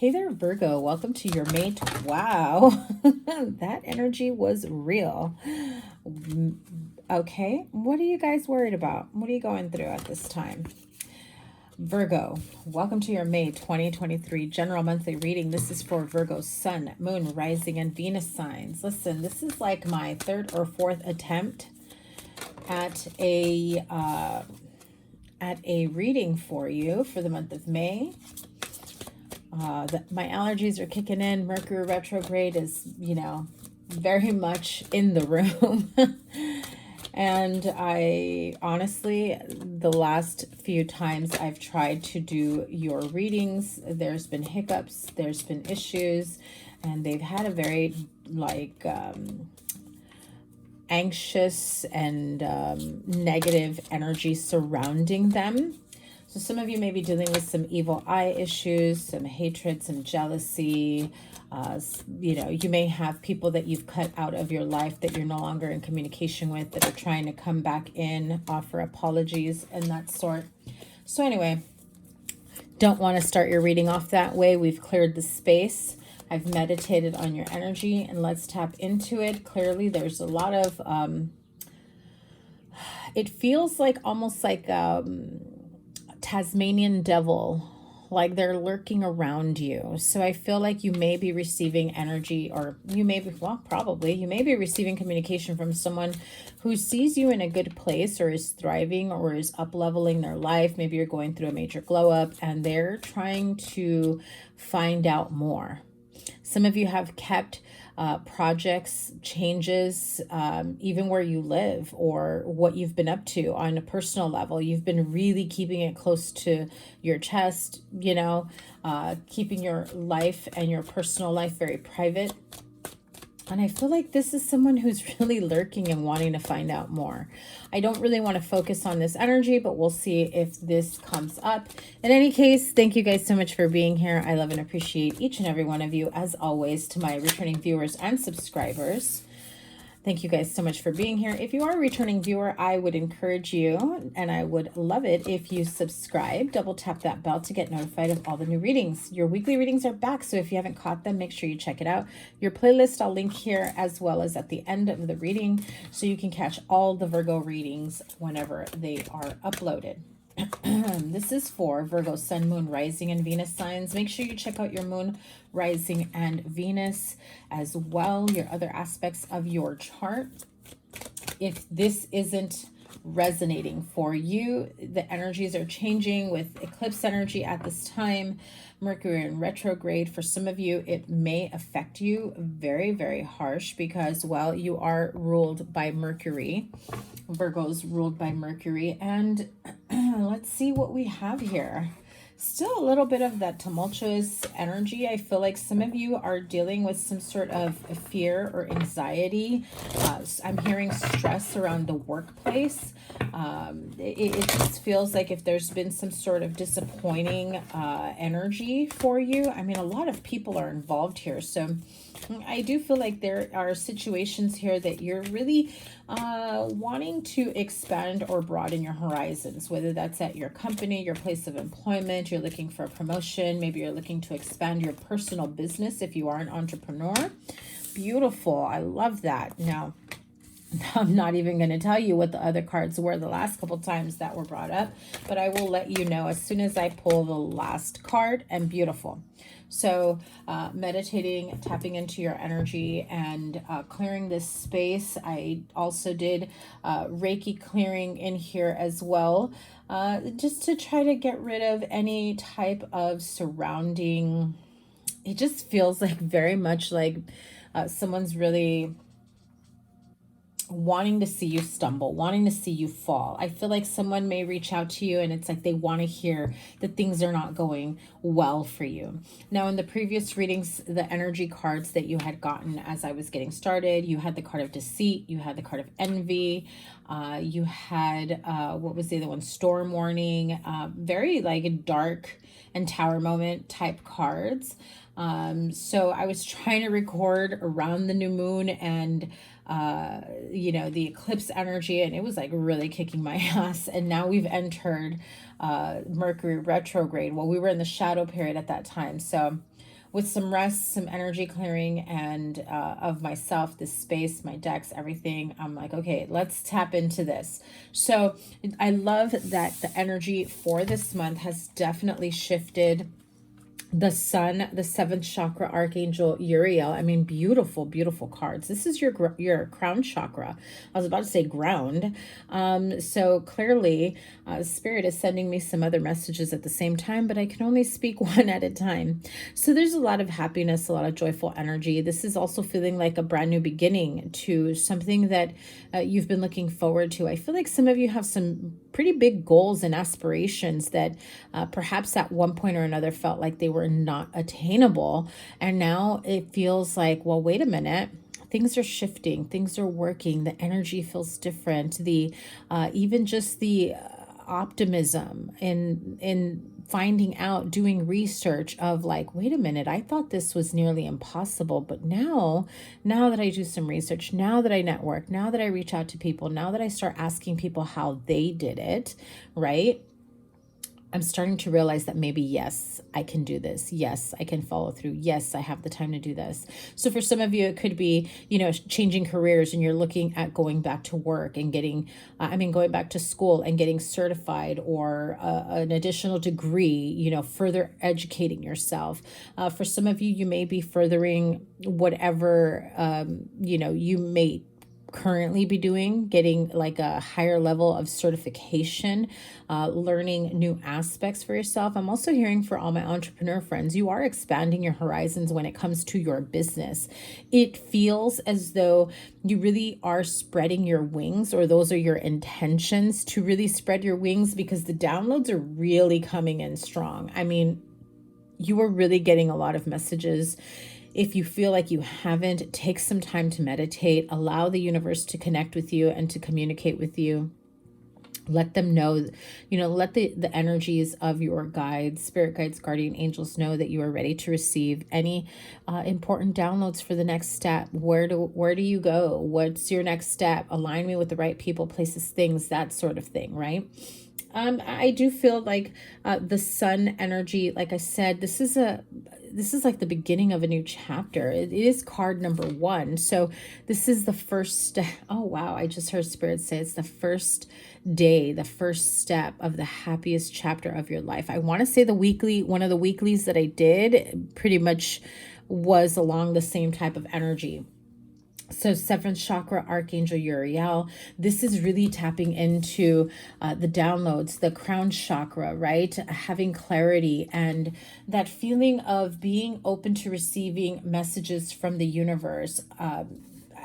Hey there, Virgo. Welcome to your mate. Wow, that energy was real. Okay, what are you guys worried about? What are you going through at this time? Virgo, welcome to your May 2023 general monthly reading. This is for Virgo's Sun, Moon, Rising, and Venus signs. Listen, this is like my third or fourth attempt at a reading for you for the month of May. My allergies are kicking in. Mercury retrograde is, very much in the room. And I honestly, the last few times I've tried to do your readings, there's been hiccups, there's been issues, and they've had a very anxious and negative energy surrounding them. So some of you may be dealing with some evil eye issues, some hatred, some jealousy. You may have people that you've cut out of your life that you're no longer in communication with, that are trying to come back in, offer apologies and that sort. So anyway, don't want to start your reading off that way. We've cleared the space. I've meditated on your energy, and let's tap into it. Clearly, there's a lot of, it feels like almost like Tasmanian devil, like they're lurking around you. So I feel like you may be receiving energy, or you may be, well, probably, you may be receiving communication from someone who sees you in a good place, or is thriving, or is up-leveling their life. Maybe you're going through a major glow-up, and they're trying to find out more. Some of you have kept projects, changes, even where you live or what you've been up to on a personal level. You've been really keeping it close to your chest, keeping your life and your personal life very private. And I feel like this is someone who's really lurking and wanting to find out more. I don't really want to focus on this energy, but we'll see if this comes up. In any case, thank you guys so much for being here. I love and appreciate each and every one of you, as always. To my returning viewers and subscribers, thank you guys so much for being here. If you are a returning viewer, I would encourage you, and I would love it if you subscribe. Double tap that bell to get notified of all the new readings. Your weekly readings are back, so if you haven't caught them, make sure you check it out. Your playlist, I'll link here, as well as at the end of the reading, so you can catch all the Virgo readings whenever they are uploaded. This is for Virgo, Sun, Moon, Rising, and Venus signs. Make sure you check out your Moon, Rising, and Venus, as well, your other aspects of your chart. If this isn't resonating for you, the energies are changing with eclipse energy at this time. Mercury in retrograde. For some of you, it may affect you very, very harsh because, well, you are ruled by Mercury. Virgo's ruled by Mercury. And let's see what we have here. Still a little bit of that tumultuous energy. I feel like some of you are dealing with some sort of fear or anxiety. I'm hearing stress around the workplace. It just feels like if there's been some sort of disappointing energy for you. I mean, a lot of people are involved here. So I do feel like there are situations here that you're really wanting to expand or broaden your horizons, whether that's at your company, your place of employment, you're looking for a promotion, maybe you're looking to expand your personal business if you are an entrepreneur. Beautiful. I love that. Now, I'm not even going to tell you what the other cards were the last couple times that were brought up, but I will let you know as soon as I pull the last card. And beautiful. So meditating, tapping into your energy, and clearing this space. I also did Reiki clearing in here as well, just to try to get rid of any type of surrounding. It just feels like very much like someone's really wanting to see you stumble, wanting to see you fall. I feel like someone may reach out to you and it's like they want to hear that things are not going well for you. Now, in the previous readings, the energy cards that you had gotten as I was getting started, you had the card of deceit, you had the card of envy, you had, what was the other one? Storm warning, very like dark and tower moment type cards. So I was trying to record around the new moon and the eclipse energy, and it was like really kicking my ass. And now we've entered Mercury retrograde. Well, we were in the shadow period at that time. So with some rest, some energy clearing, and of myself, this space, my decks, everything, I'm like, okay, let's tap into this. So I love that the energy for this month has definitely shifted. The sun, the seventh chakra archangel Uriel. I mean, beautiful, beautiful cards. This is your crown chakra. I was about to say ground. So clearly, Spirit is sending me some other messages at the same time, but I can only speak one at a time. So there's a lot of happiness, a lot of joyful energy. This is also feeling like a brand new beginning to something that you've been looking forward to. I feel like some of you have some pretty big goals and aspirations that perhaps at one point or another felt like they were not attainable. And now it feels like, well, wait a minute. Things are shifting. Things are working. The energy feels different. The even just the optimism in finding out, doing research of like, wait a minute, I thought this was nearly impossible, but now that I do some research, now that I network, now that I reach out to people, now that I start asking people how they did it, right? I'm starting to realize that maybe, yes, I can do this. Yes, I can follow through. Yes, I have the time to do this. So for some of you, it could be, changing careers and you're looking at going back to work and getting, going back to school and getting certified or an additional degree, further educating yourself. For some of you, you may be furthering whatever, you may currently be doing, getting like a higher level of certification, learning new aspects for yourself. I'm also hearing for all my entrepreneur friends, you are expanding your horizons when it comes to your business. It feels as though you really are spreading your wings, or those are your intentions to really spread your wings, because the downloads are really coming in strong. I mean, you are really getting a lot of messages. If you feel like you haven't, take some time to meditate, allow the universe to connect with you and to communicate with you. Let them know, let the energies of your guides, spirit guides, guardian angels know that you are ready to receive any important downloads for the next step. Where do you go? What's your next step? Align me with the right people, places, things, that sort of thing, right? I do feel like the sun energy, like I said, this is like the beginning of a new chapter. It is card number 1. So this is the first step. Oh, wow. I just heard Spirit say it's the first day, the first step of the happiest chapter of your life. I want to say one of the weeklies that I did pretty much was along the same type of energy. So 7th chakra, Archangel Uriel, this is really tapping into the downloads, the crown chakra, right? Having clarity and that feeling of being open to receiving messages from the universe.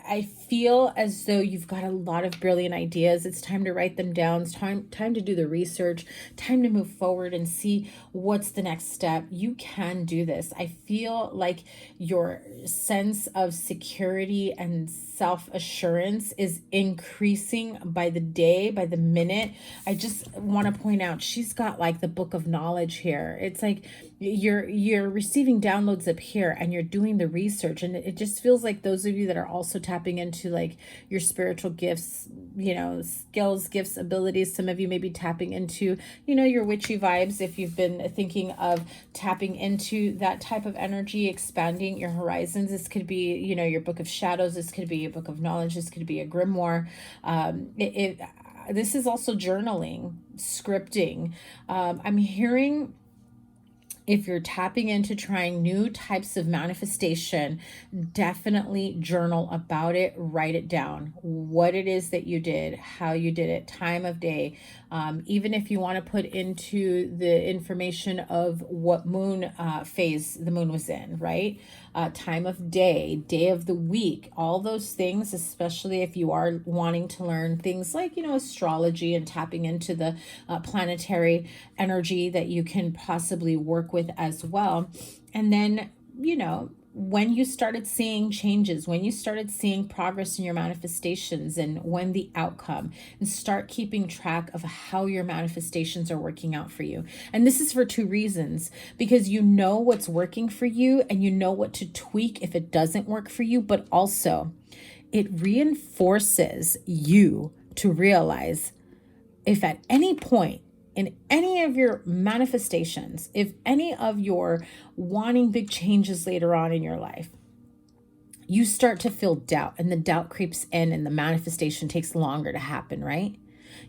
I feel as though you've got a lot of brilliant ideas. It's time to write them down. It's time to do the research, time to move forward and see what's the next step. You can do this. I feel like your sense of security and self-assurance is increasing by the day, by the minute. I just want to point out, she's got like the book of knowledge here. It's like you're receiving downloads up here and you're doing the research, and it just feels like those of you that are also tapping into like your spiritual gifts, skills, gifts, abilities. Some of you may be tapping into, your witchy vibes. If you've been thinking of tapping into that type of energy, expanding your horizons, this could be, your book of shadows. This could be your book of knowledge. This could be a grimoire. This is also journaling, scripting. I'm hearing, if you're tapping into trying new types of manifestation, definitely journal about it. Write it down. What it is that you did, how you did it, time of day. Even if you want to put into the information of what moon phase the moon was in, right? Time of day of the week, all those things, especially if you are wanting to learn things like, astrology and tapping into the planetary energy that you can possibly work with as well. And then, when you started seeing changes, when you started seeing progress in your manifestations, and when the outcome, and start keeping track of how your manifestations are working out for you. And this is for 2 reasons, because you know what's working for you and you know what to tweak if it doesn't work for you, but also it reinforces you to realize if at any point in any of your manifestations, if any of your wanting big changes later on in your life, you start to feel doubt, and the doubt creeps in and the manifestation takes longer to happen, right?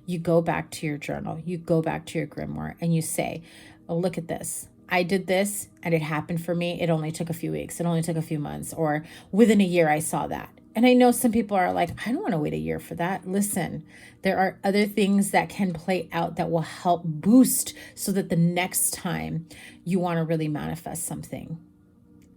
You go back to your journal, you go back to your grimoire, and you say, oh, look at this. I did this and it happened for me. It only took a few weeks. It only took a few months, or within a year I saw that. And I know some people are like, I don't want to wait a year for that. Listen, there are other things that can play out that will help boost so that the next time you want to really manifest something,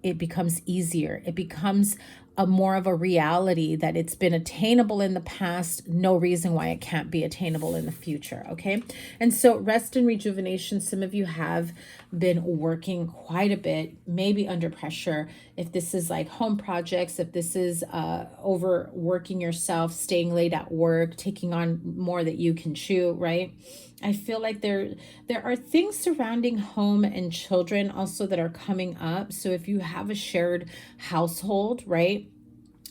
it becomes easier. It becomes a more of a reality that it's been attainable in the past. No reason why it can't be attainable in the future. Okay. And so rest and rejuvenation, some of you have been working quite a bit, maybe under pressure. If this is like home projects, if this is overworking yourself, staying late at work, taking on more that you can chew, right? I feel like there are things surrounding home and children also that are coming up. So if you have a shared household, right?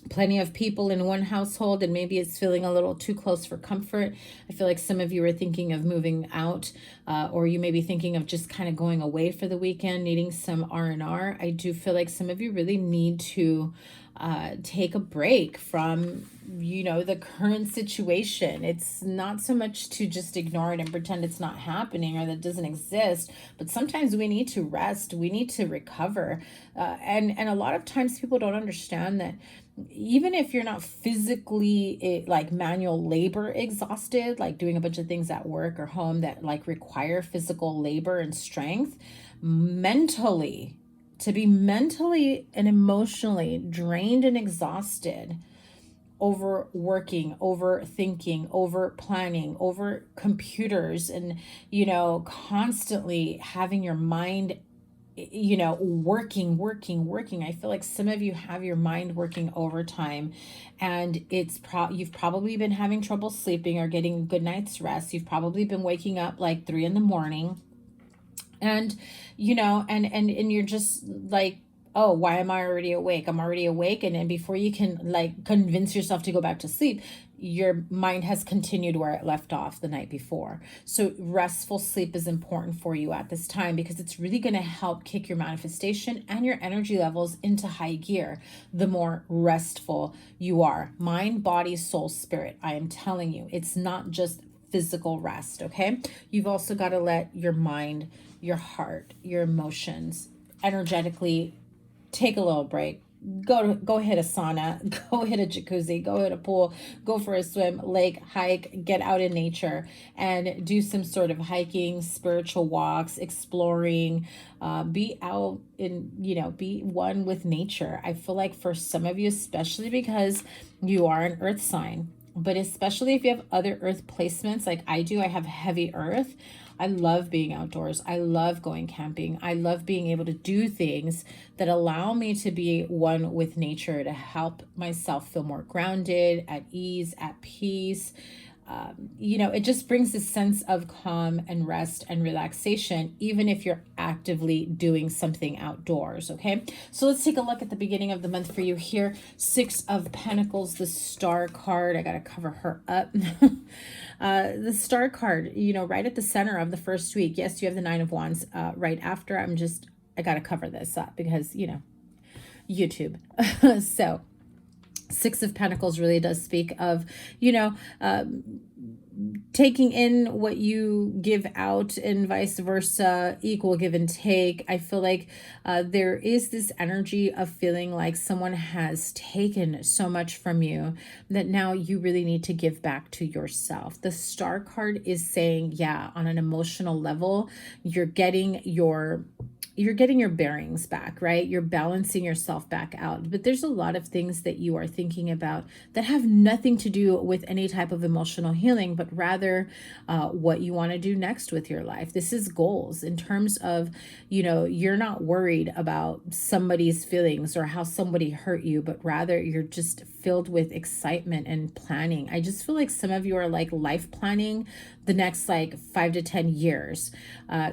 Plenty of people in one household, and maybe it's feeling a little too close for comfort. I feel like some of you are thinking of moving out, or you may be thinking of just kind of going away for the weekend, needing some R&R. I do feel like some of you really need to take a break from, you know, the current situation. It's not so much to just ignore it and pretend it's not happening or that it doesn't exist, but sometimes we need to rest. We need to recover. And a lot of times people don't understand that even if you're not physically like manual labor exhausted, like doing a bunch of things at work or home that like require physical labor and strength, mentally, to be mentally and emotionally drained and exhausted over working, over thinking, over planning, over computers, and, you know, constantly having your mind, you know, working. I feel like some of you have your mind working overtime, and it's you've probably been having trouble sleeping or getting a good night's rest. You've probably been waking up like 3 a.m. And, you know, and you're just like, oh, why am I already awake? I'm already awake. And then before you can like convince yourself to go back to sleep, your mind has continued where it left off the night before. So restful sleep is important for you at this time, because it's really going to help kick your manifestation and your energy levels into high gear the more restful you are. Mind, body, soul, spirit. I am telling you, it's not just physical rest, okay? You've also got to let your mind, your heart, your emotions energetically take a little break. Go hit a sauna, go hit a jacuzzi, go hit a pool, go for a swim, lake, hike, get out in nature and do some sort of hiking, spiritual walks, exploring, be out in, you know, be one with nature. I feel like for some of you, especially because you are an earth sign, but especially if you have other earth placements like I do, I have heavy earth. I love being outdoors. I love going camping. I love being able to do things that allow me to be one with nature, to help myself feel more grounded, at ease, at peace. You know, it just brings a sense of calm and rest and relaxation, even if you're actively doing something outdoors. Okay, so let's take a look at the beginning of the month for you here. 6 of Pentacles, the Star card. I got to cover her up. The Star card, you know, right at the center of the first week. Yes, you have the 9 of Wands right after. I got to cover this up because, you know, YouTube. So 6 of Pentacles really does speak of, you know, taking in what you give out and vice versa, equal give and take. I feel like there is this energy of feeling like someone has taken so much from you that now you really need to give back to yourself. The Star card is saying, yeah, on an emotional level, you're getting your bearings back, right? You're balancing yourself back out. But there's a lot of things that you are thinking about that have nothing to do with any type of emotional healing, but rather what you want to do next with your life. This is goals in terms of, you know, you're not worried about somebody's feelings or how somebody hurt you, but rather you're just filled with excitement and planning. I just feel like some of you are like life planning the next like 5 to 10 years.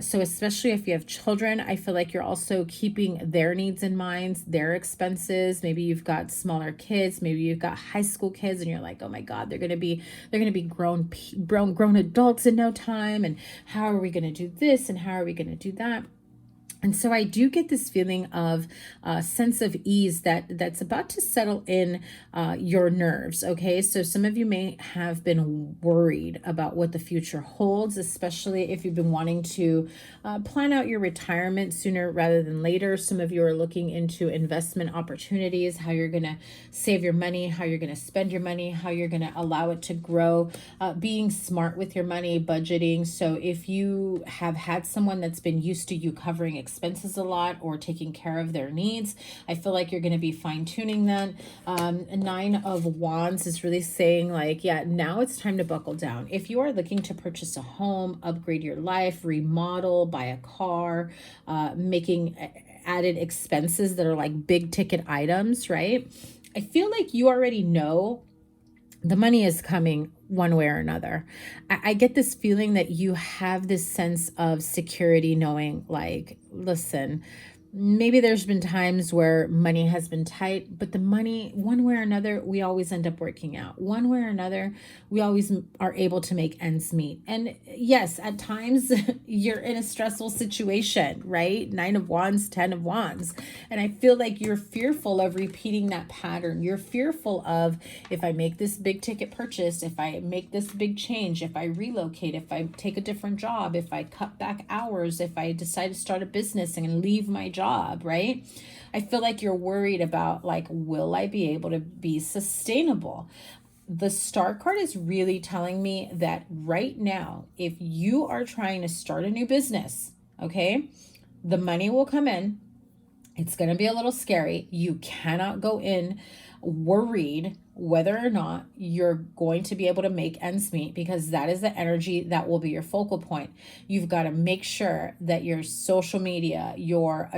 So especially if you have children, I feel like you're also keeping their needs in mind, their expenses. Maybe you've got smaller kids, maybe you've got high school kids, and you're like, oh my God, they're gonna be grown adults in no time. And how are we gonna do this? And how are we gonna do that? And so I do get this feeling of a sense of ease that's about to settle in your nerves, okay? So some of you may have been worried about what the future holds, especially if you've been wanting to plan out your retirement sooner rather than later. Some of you are looking into investment opportunities, how you're going to save your money, how you're going to spend your money, how you're going to allow it to grow, being smart with your money, budgeting. So if you have had someone that's been used to you covering expenses a lot or taking care of their needs, I feel like you're going to be fine-tuning that. 9 of Wands is really saying like, yeah, now it's time to buckle down. If you are looking to purchase a home, upgrade your life, remodel, buy a car, making added expenses that are like big ticket items, right? I feel like you already know the money is coming one way or another. I get this feeling that you have this sense of security knowing like, listen, maybe there's been times where money has been tight, but the money, one way or another, we always end up working out. One way or another, we always are able to make ends meet. And yes, at times you're in a stressful situation, right? 9 of Wands, 10 of Wands. And I feel like you're fearful of repeating that pattern. You're fearful of, if I make this big ticket purchase, if I make this big change, if I relocate, if I take a different job, if I cut back hours, if I decide to start a business and leave my job, right? I feel like you're worried about like, will I be able to be sustainable? The Star card is really telling me that right now, if you are trying to start a new business, okay, the money will come in. It's going to be a little scary. You cannot go in worried whether or not you're going to be able to make ends meet, because that is the energy that will be your focal point. You've got to make sure that your social media, your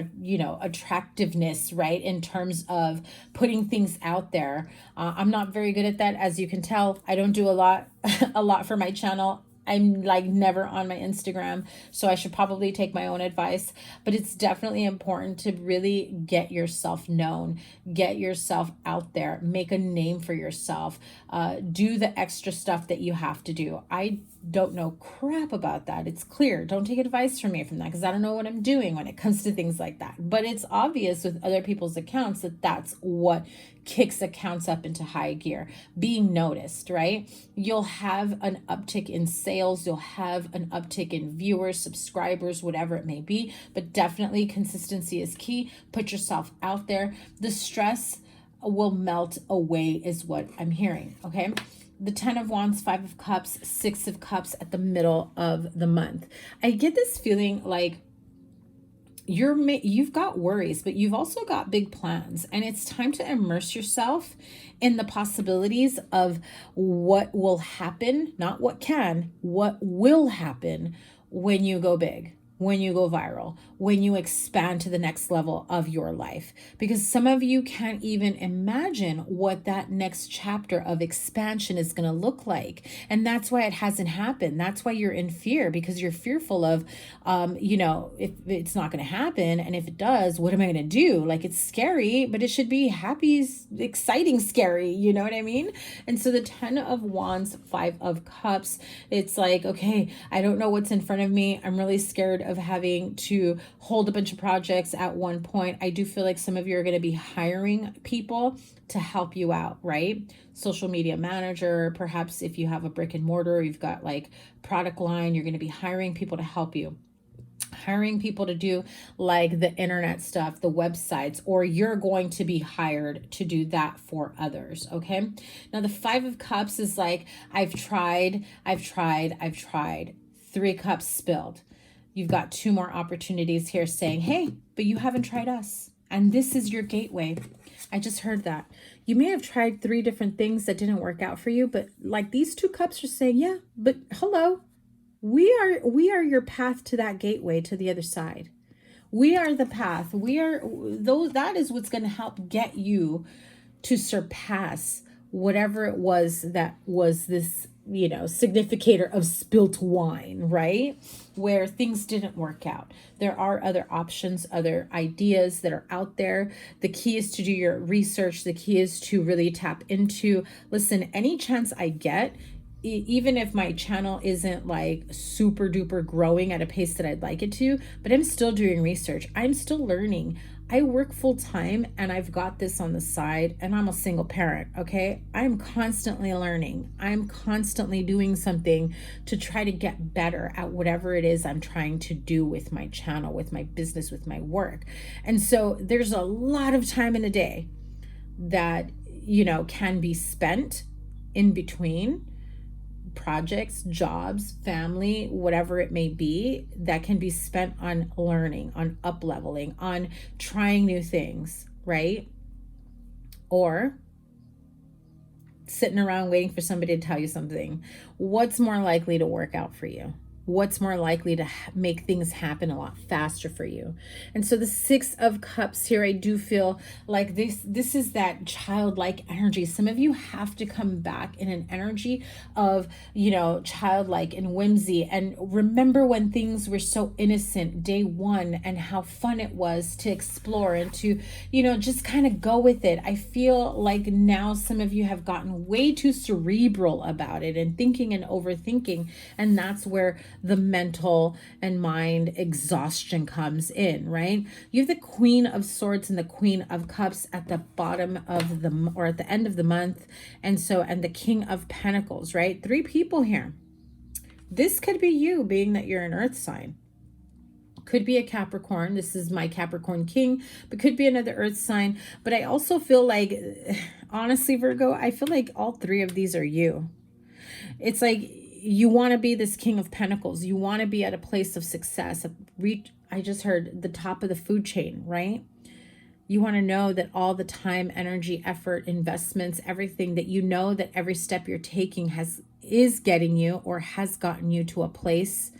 attractiveness, right, in terms of putting things out there. I'm not very good at that, as you can tell. I don't do a lot for my channel. I'm like never on my Instagram, so I should probably take my own advice, but it's definitely important to really get yourself known, get yourself out there, make a name for yourself, do the extra stuff that you have to do. I don't know crap about that. It's clear. Don't take advice from me from that, because I don't know what I'm doing when it comes to things like that. But it's obvious with other people's accounts that that's what kicks accounts up into high gear, being noticed, right? You'll have an uptick in sales, you'll have an uptick in viewers, subscribers, whatever it may be, but definitely consistency is key. Put yourself out there. The stress will melt away is what I'm hearing, okay? The 10 of Wands, 5 of Cups, 6 of Cups at the middle of the month. I get this feeling like you've got worries, but you've also got big plans, and it's time to immerse yourself in the possibilities of what will happen, not what can, what will happen when you go big, when you go viral, when you expand to the next level of your life. Because some of you can't even imagine what that next chapter of expansion is going to look like. And that's why it hasn't happened. That's why you're in fear, because you're fearful of, if it's not going to happen. And if it does, what am I going to do? Like, it's scary, but it should be happy, exciting, scary. You know what I mean? And so the 10 of Wands, 5 of Cups, it's like, okay, I don't know what's in front of me. I'm really scared of having to hold a bunch of projects at one point. I do feel like some of you are going to be hiring people to help you out, right? Social media manager, perhaps if you have a brick and mortar, you've got like product line, you're going to be hiring people to help you. Hiring people to do like the internet stuff, the websites, or you're going to be hired to do that for others, okay? Now the 5 of Cups is like, I've tried. 3 cups spilled. You've got 2 more opportunities here saying, hey, but you haven't tried us. And this is your gateway. I just heard that. You may have tried 3 different things that didn't work out for you, but like these 2 cups are saying, yeah, but hello, we are your path to that gateway, to the other side. We are the path. That is what's going to help get you to surpass whatever it was that was this, you know, significator of spilt wine, right? Where things didn't work out. There are other options, other ideas that are out there. The key is to do your research. The key is to really tap into, listen, any chance I get, even if my channel isn't like super duper growing at a pace that I'd like it to, but I'm still doing research. I'm still learning. I work full time and I've got this on the side, and I'm a single parent, okay? I'm constantly learning. I'm constantly doing something to try to get better at whatever it is I'm trying to do with my channel, with my business, with my work. And so there's a lot of time in the day that, you know, can be spent in between projects, jobs, family, whatever it may be, that can be spent on learning, on up-leveling, on trying new things, right? Or sitting around waiting for somebody to tell you something. What's more likely to work out for you? What's more likely to make things happen a lot faster for you? And so the Six of Cups here, I do feel like this is that childlike energy. Some of you have to come back in an energy of, you know, childlike and whimsy, and remember when things were so innocent day one and how fun it was to explore and to, you know, just kind of go with it. I feel like now some of you have gotten way too cerebral about it and thinking and overthinking, and that's where the mental and mind exhaustion comes in, right? You have the Queen of Swords and the Queen of Cups at the bottom of the, or at the end of the month. And the King of Pentacles, right? Three people here. This could be you, being that you're an earth sign. Could be a Capricorn. This is my Capricorn king, but could be another earth sign. But I also feel like, honestly, Virgo, I feel like all three of these are you. It's like, you want to be this King of Pentacles. You want to be at a place of success. I just heard the top of the food chain, right? You want to know that all the time, energy, effort, investments, everything, that you know that every step you're taking is getting you or has gotten you to a place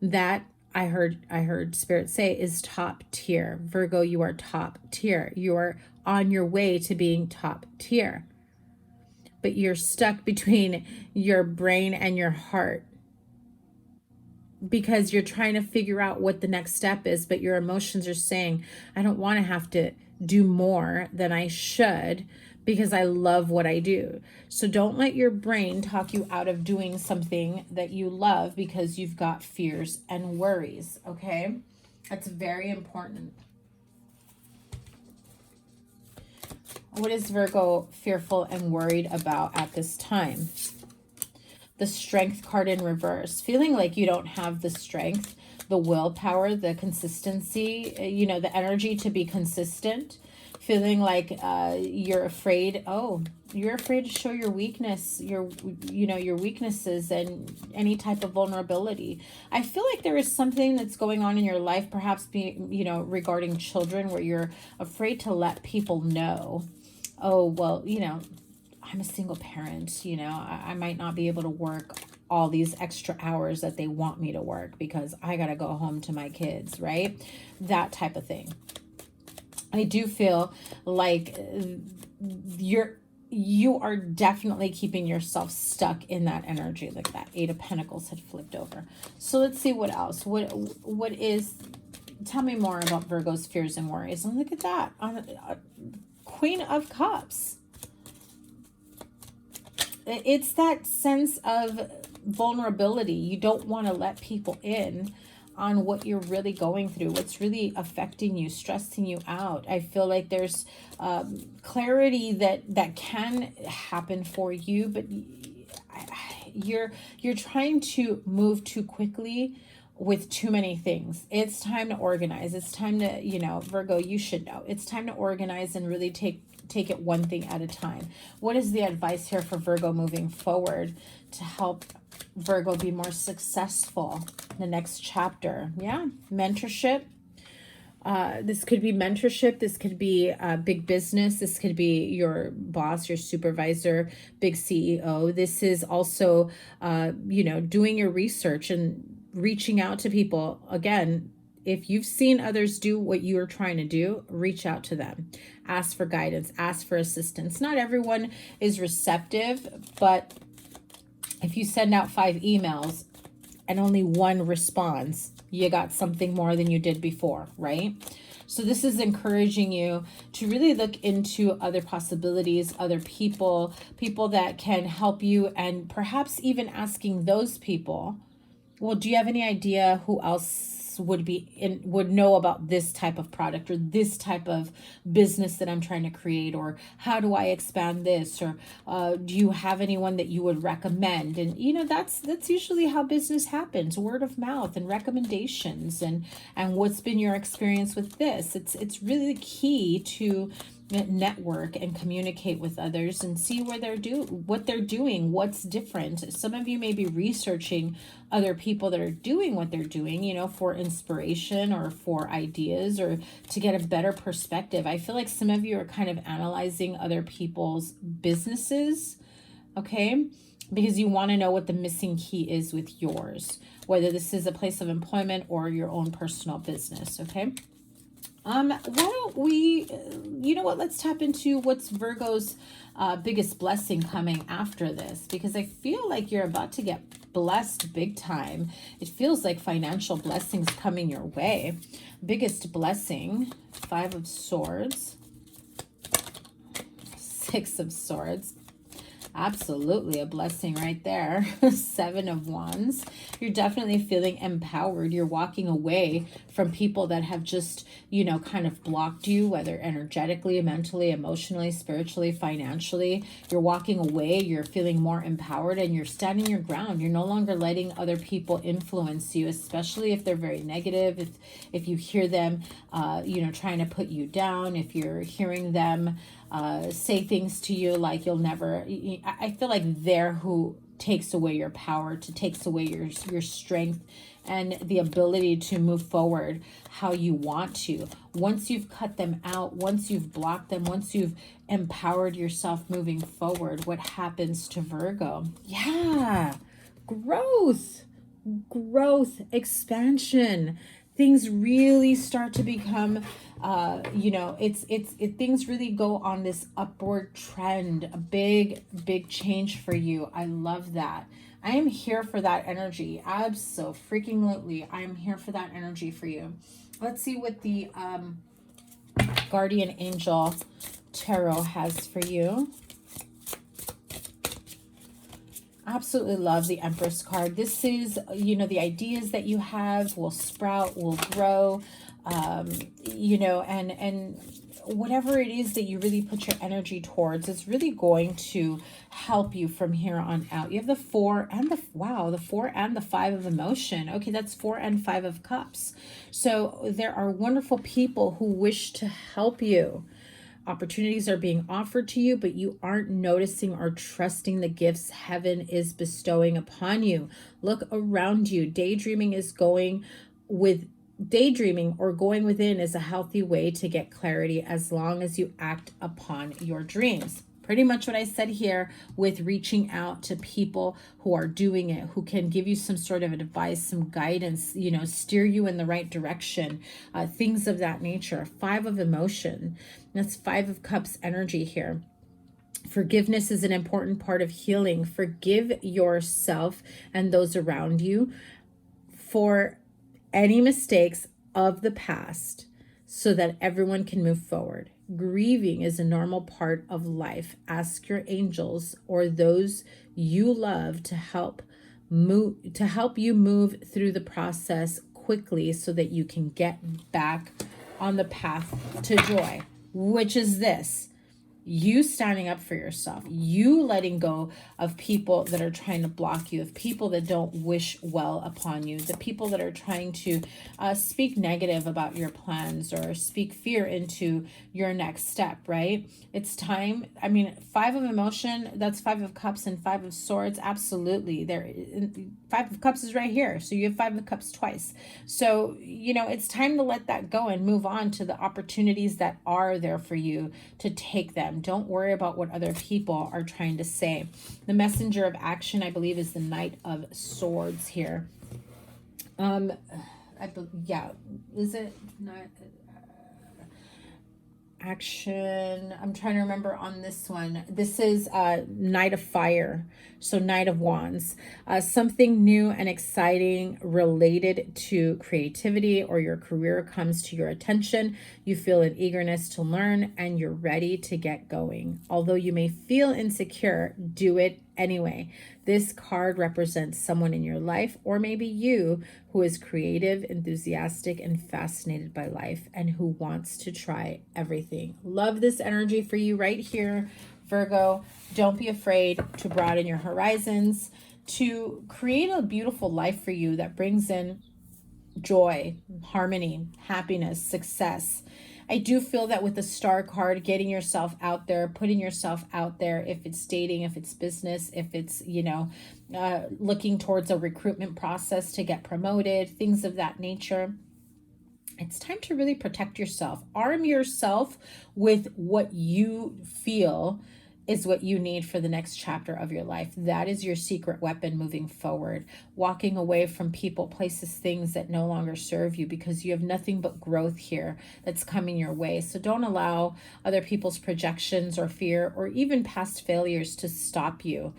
that I heard Spirit say is top tier. Virgo, you are top tier. You are on your way to being top tier. But you're stuck between your brain and your heart because you're trying to figure out what the next step is, but your emotions are saying, I don't want to have to do more than I should because I love what I do. So don't let your brain talk you out of doing something that you love because you've got fears and worries, okay? That's very important. What is Virgo fearful and worried about at this time? The Strength card in reverse. Feeling like you don't have the strength, the willpower, the consistency, you know, the energy to be consistent. Feeling like you're afraid. Oh, you're afraid to show your weakness, your weaknesses and any type of vulnerability. I feel like there is something that's going on in your life, perhaps regarding children, where you're afraid to let people know. Oh, well, I'm a single parent, I might not be able to work all these extra hours that they want me to work because I got to go home to my kids, right? That type of thing. I do feel like you are definitely keeping yourself stuck in that energy, like that Eight of Pentacles had flipped over. So let's see what else. Tell me more about Virgo's fears and worries. And look at that. Queen of Cups. It's that sense of vulnerability. You don't want to let people in on what you're really going through, what's really affecting you, stressing you out. I feel like there's clarity that can happen for you, but you're trying to move too quickly with too many things. It's time to organize. It's time to, Virgo, you should know. It's time to organize and really take it one thing at a time. What is the advice here for Virgo moving forward to help Virgo be more successful in the next chapter? Yeah, mentorship. This could be mentorship. This could be big business. This could be your boss, your supervisor, big CEO. This is also, doing your research and reaching out to people. Again, if you've seen others do what you're trying to do, reach out to them. Ask for guidance, ask for assistance. Not everyone is receptive, but if you send out 5 emails and only 1 responds, you got something more than you did before, right? So this is encouraging you to really look into other possibilities, other people that can help you, and perhaps even asking those people, well, do you have any idea who else would know about this type of product or this type of business that I'm trying to create, or how do I expand this, or do you have anyone that you would recommend? And you know, that's usually how business happens, word of mouth and recommendations, and what's been your experience with this. It's really the key to network and communicate with others and see what they're doing, what's different. Some of you may be researching other people that are doing what they're doing, you know, for inspiration or for ideas or to get a better perspective. I feel like some of you are kind of analyzing other people's businesses, okay, because you want to know what the missing key is with yours, whether this is a place of employment or your own personal business, okay? Why don't we, you know what, let's tap into what's Virgo's biggest blessing coming after this, because I feel like you're about to get blessed big time. It feels like financial blessings coming your way. Biggest blessing, 5 of Swords, 6 of Swords. Absolutely a blessing right there. 7 of Wands. You're definitely feeling empowered. You're walking away from people that have just, you know, kind of blocked you, whether energetically, mentally, emotionally, spiritually, financially. You're walking away. You're feeling more empowered and you're standing your ground. You're no longer letting other people influence you, especially if they're very negative. If you hear them, you know, trying to put you down, if you're hearing them say things to you like you'll never, I feel like they're who takes away your power, takes away your strength and the ability to move forward how you want to. Once you've cut them out, once you've blocked them, once you've empowered yourself moving forward, what happens to Virgo? Yeah, growth, expansion. Things really start to become, you know, things really go on this upward trend, a big change for you. I love that. I am here for that energy. Abso-freaking-lutely. I am here for that energy for you. Let's see what the Guardian Angel Tarot has for you. Absolutely love the Empress card. This is, you know, the ideas that you have will sprout, will grow, you know, and whatever it is that you really put your energy towards, it's really going to help you from here on out. You have the 4 and the, wow, the 4 and the 5 of emotion. Okay, that's 4 and 5 of cups. So there are wonderful people who wish to help you. Opportunities are being offered to you, but you aren't noticing or trusting the gifts heaven is bestowing upon you. Look around you. Daydreaming or going within is a healthy way to get clarity as long as you act upon your dreams. Pretty much what I said here with reaching out to people who are doing it, who can give you some sort of advice, some guidance, you know, steer you in the right direction, things of that nature. 5 of emotion. That's 5 of cups energy here. Forgiveness is an important part of healing. Forgive yourself and those around you for any mistakes of the past so that everyone can move forward. Grieving is a normal part of life. Ask your angels or those you love to help you move through the process quickly so that you can get back on the path to joy, which is this. You standing up for yourself, you letting go of people that are trying to block you, of people that don't wish well upon you, the people that are trying to speak negative about your plans or speak fear into your next step, right? It's time. I mean, 5 of emotion, that's 5 of cups and 5 of swords. Absolutely. 5 of cups is right here. So you have 5 of cups twice. So, you know, it's time to let that go and move on to the opportunities that are there for you to take them. Don't worry about what other people are trying to say. The messenger of action, I believe, is the Knight of Swords here. Yeah, is it not? Action, I'm trying to remember on this one. This is Knight of Fire, so Knight of Wands. Something new and exciting related to creativity or your career comes to your attention. You feel an eagerness to learn and you're ready to get going. Although you may feel insecure, do it anyway. This card represents someone in your life, or maybe you, who is creative, enthusiastic, and fascinated by life, and who wants to try everything. Love this energy for you right here, Virgo. Don't be afraid to broaden your horizons, to create a beautiful life for you that brings in joy, harmony, happiness, success. I do feel that with the Star card, getting yourself out there, putting yourself out there, if it's dating, if it's business, if it's, looking towards a recruitment process to get promoted, things of that nature. It's time to really protect yourself. Arm yourself with what you feel is what you need for the next chapter of your life. That is your secret weapon moving forward. Walking away from people, places, things that no longer serve you, because you have nothing but growth here that's coming your way. So don't allow other people's projections or fear or even past failures to stop you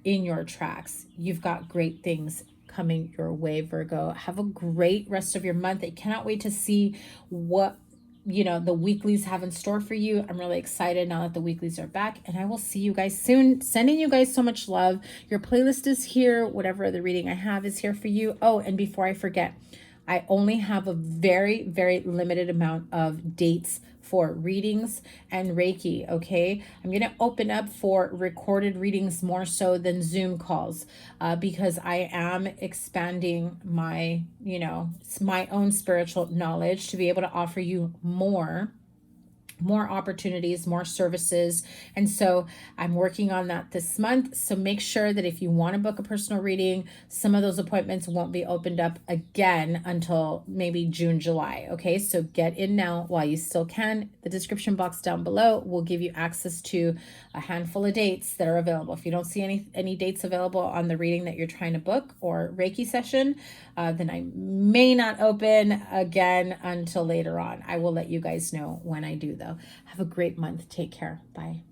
in your tracks. You've got great things coming your way, Virgo. Have a great rest of your month. I cannot wait to see what the weeklies have in store for you. I'm really excited now that the weeklies are back, and I will see you guys soon. Sending you guys so much love. Your playlist is here. Whatever other reading I have is here for you. Oh, and before I forget, I only have a very, very limited amount of dates for readings and Reiki, okay? I'm going to open up for recorded readings more so than Zoom calls because I am expanding my, my own spiritual knowledge to be able to offer you more opportunities, more services. And so I'm working on that this month. So make sure that if you want to book a personal reading, some of those appointments won't be opened up again until maybe June, July. Okay, so get in now while you still can. The description box down below will give you access to a handful of dates that are available. If you don't see any dates available on the reading that you're trying to book or Reiki session, then I may not open again until later on. I will let you guys know when I do, though. Have a great month. Take care. Bye.